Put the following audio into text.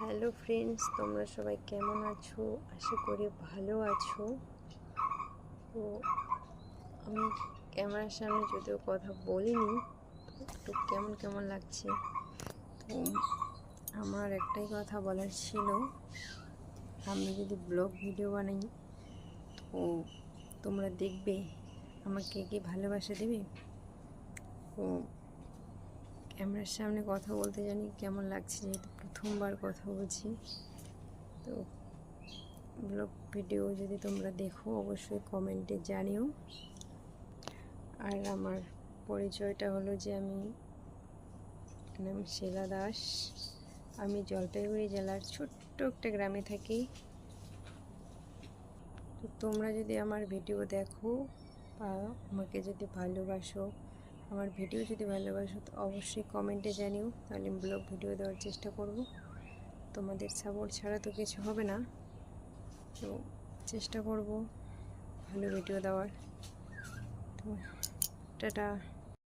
Hello friends, তোমরা সবাই কেমন আছো? আশা করি ভালো আছো। তো আমি ক্যামেরার সামনে যদিও কথা বলিনি, একটু কেমন কেমন লাগছে। তো আমার একটাই কথা বলার ছিল, আমি যদি ব্লগ ভিডিও বানাই তো তোমরা দেখবে, আমাকে কি ভালোবাসা দেবে? তো ক্যামেরার সামনে কথা বলতে জানি কেমন লাগছে, যেহেতু প্রথমবার কথা বলছি। তো ব্লগ ভিডিও যদি তোমরা দেখো অবশ্যই কমেন্টে জানিও। আর আমার পরিচয়টা হলো যে আমি নাম শিলা দাস, আমি জলপাইগুড়ি জেলার ছোট্ট একটা গ্রামে থাকি। তো তোমরা যদি আমার ভিডিও দেখো বা আমাকে যদি ভালোবাসো, আমার ভিডিও যদি ভালোবাসো, তো অবশ্যই কমেন্টে জানিও, তাহলে আমি ব্লগ ভিডিও দেওয়ার চেষ্টা করব। তোমাদের সাপোর্ট ছাড়া তো কিছু হবে না, তো চেষ্টা করব ভালো ভিডিও দেওয়ার। তো টাটা।